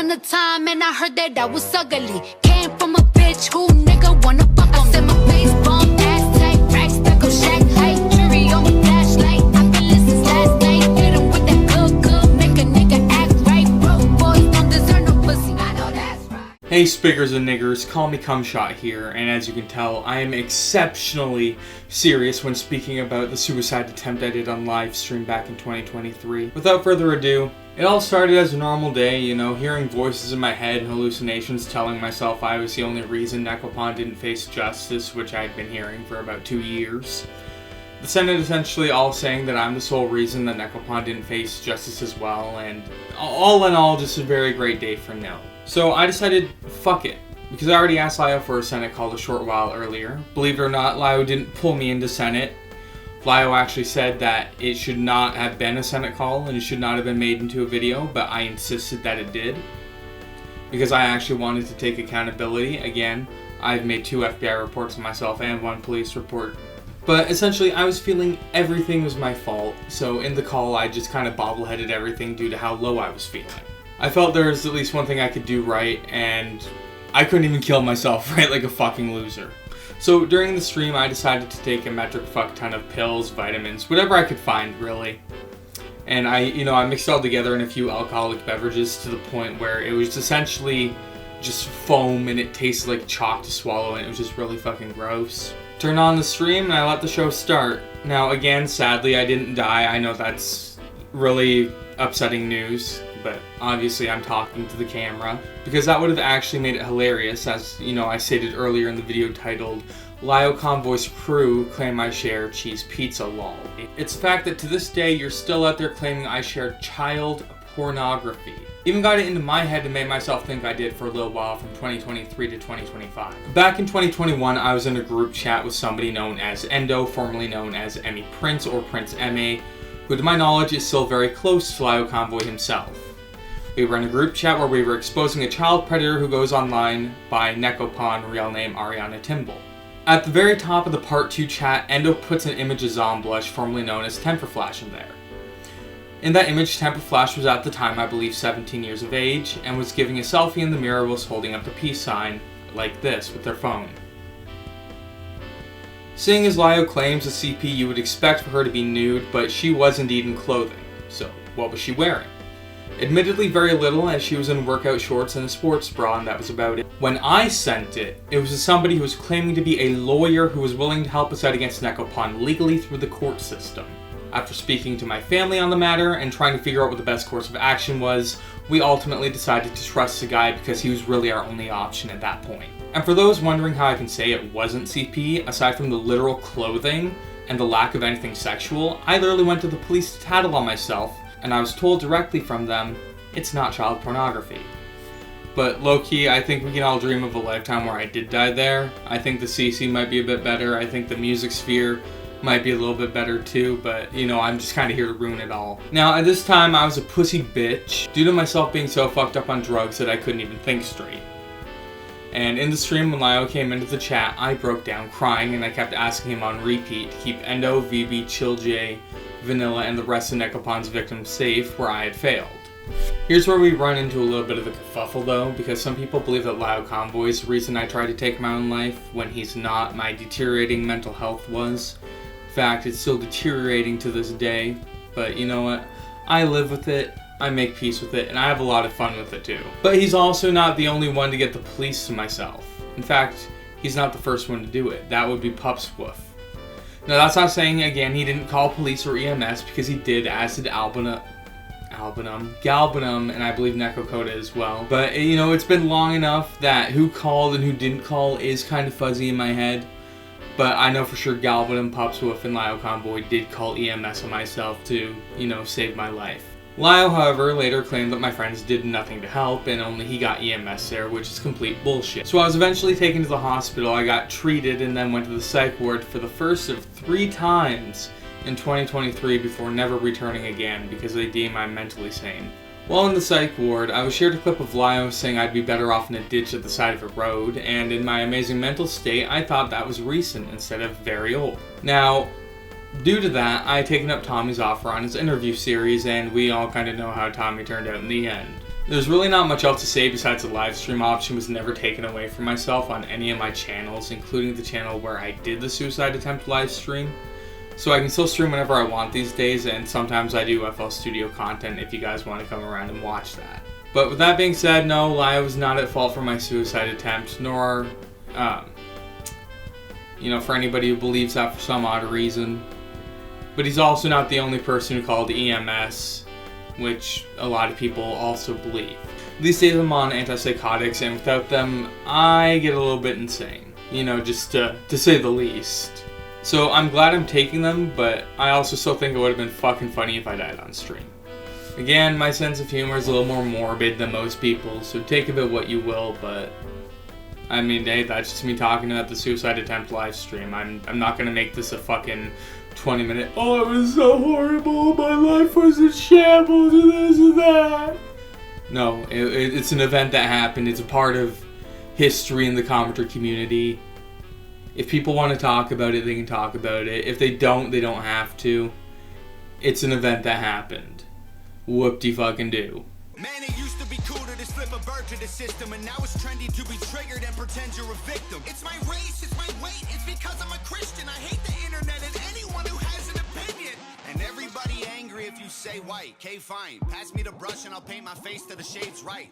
the time and I heard that I was ugly. Came from a bitch who nigga wanna fuck on. Said my face bomb, ass tight, racks that go shack height. Jury on my flashlight, I've been listening last night. Hit him with that good, make a nigga act right. Broke boys don't deserve no pussy, I know that's right. Hey spiggers and niggers, call me Cumshot here, and as you can tell, I am exceptionally serious when speaking about the suicide attempt I did on Livestream back in 2023. Without further ado, it all started as a normal day, you know, hearing voices in my head and hallucinations telling myself I was the only reason Necropon didn't face justice, which I had been hearing for about 2 years. The Senate essentially all saying that I'm the sole reason that Necropon didn't face justice as well, and all in all, just a very great day for Nil. So I decided, fuck it, because I already asked Lio for a Senate call a short while earlier. Believe it or not, Lio didn't pull me into Senate. Lio actually said that it should not have been a Senate call and it should not have been made into a video, but I insisted that it did. Because I actually wanted to take accountability. Again, I've made 2 FBI reports on myself and 1 police report. But essentially, I was feeling everything was my fault, so in the call I just kind of bobbleheaded everything due to how low I was feeling. I felt there was at least one thing I could do right, and I couldn't even kill myself, right, like a fucking loser. So during the stream, I decided to take a metric fuck ton of pills, vitamins, whatever I could find, really. And I mixed it all together in a few alcoholic beverages to the point where it was essentially just foam and it tasted like chalk to swallow, and it was just really fucking gross. Turned on the stream and I let the show start. Now again, sadly, I didn't die. I know that's really upsetting news, but obviously I'm talking to the camera because that would have actually made it hilarious, as you know I stated earlier in the video titled Lio Convoy's crew claim I share cheese pizza lol. It's the fact that to this day you're still out there claiming I share child pornography. Even got it into my head and made myself think I did for a little while from 2023 to 2025. Back in 2021, I was in a group chat with somebody known as Endo, formerly known as Emmy Prince or Prince M.A., who to my knowledge is still very close to Lio Convoy himself. We were in a group chat where we were exposing a child predator who goes online by Necropon, real name Ariana Timble. At the very top of the part 2 chat, Endo puts an image of Zomblush, formerly known as Temperflash, in there. In that image, Temperflash was at the time, I believe, 17 years of age, and was giving a selfie in the mirror whilst holding up the peace sign, like this, with their phone. Seeing as Lio claims a CP, you would expect for her to be nude, but she was indeed in clothing. So, what was she wearing? Admittedly very little, as she was in workout shorts and a sports bra, and that was about it. When I sent it, it was to somebody who was claiming to be a lawyer who was willing to help us out against Necropon legally through the court system. After speaking to my family on the matter and trying to figure out what the best course of action was, we ultimately decided to trust the guy because he was really our only option at that point. And for those wondering how I can say it wasn't CP, aside from the literal clothing and the lack of anything sexual, I literally went to the police to tattle on myself, and I was told directly from them, it's not child pornography. But low-key, I think we can all dream of a lifetime where I did die there. I think the CC might be a bit better, I think the music sphere might be a little bit better too, but you know, I'm just kind of here to ruin it all. Now, at this time, I was a pussy bitch due to myself being so fucked up on drugs that I couldn't even think straight. And in the stream, when Lio came into the chat, I broke down crying and I kept asking him on repeat to keep Endo, VB, Chill J, Vanilla, and the rest of Necropon's victims safe where I had failed. Here's where we run into a little bit of a kerfuffle though, because some people believe that Lio Convoy is the reason I tried to take my own life, when he's not. My deteriorating mental health was. In fact, it's still deteriorating to this day, but you know what? I live with it, I make peace with it, and I have a lot of fun with it too. But he's also not the only one to get the police to myself. In fact, he's not the first one to do it. That would be Pup's Woof. Now that's not saying, again, he didn't call police or EMS, because he did, as did Galbanum, and I believe Necrocoda as well. But, you know, it's been long enough that who called and who didn't call is kind of fuzzy in my head. But I know for sure Galbanum, Popswoof, and Lio Convoy did call EMS on myself to, you know, save my life. Lio, however, later claimed that my friends did nothing to help and only he got EMS there, which is complete bullshit. So I was eventually taken to the hospital, I got treated, and then went to the psych ward for the first of 3 times in 2023 before never returning again because they deem I'm mentally sane. While in the psych ward, I was shared a clip of Lio saying I'd be better off in a ditch at the side of a road, and in my amazing mental state, I thought that was recent instead of very old. Now, due to that, I had taken up Tommy's offer on his interview series, and we all kind of know how Tommy turned out in the end. There's really not much else to say besides the live stream option was never taken away from myself on any of my channels, including the channel where I did the suicide attempt live stream. So I can still stream whenever I want these days, and sometimes I do FL Studio content if you guys want to come around and watch that. But with that being said, no, Lyle was not at fault for my suicide attempt, nor, for anybody who believes that for some odd reason. But he's also not the only person who called EMS, which a lot of people also believe. These days I'm on antipsychotics, and without them, I get a little bit insane. Just to say the least. So I'm glad I'm taking them, but I also still think it would have been fucking funny if I died on stream. Again, my sense of humor is a little more morbid than most people, so take of it what you will, but I mean, hey, that's just me talking about the suicide attempt live stream. I'm not gonna make this a fucking 20-minute, oh, it was so horrible, my life was in shambles, and this and that. No, it's an event that happened. It's a part of history in the commenter community. If people want to talk about it, they can talk about it. If they don't have to. It's an event that happened. Whoop-de-fucking-do. Man, it used to be cool to just flip a bird to the system, and now it's trendy to be triggered and pretend you're a victim. It's my race, it's my weight, it's because I'm a Christian. I hate the internet and anyone who has an opinion. And everybody angry if you say white. Okay, fine. Pass me the brush and I'll paint my face to the shades right.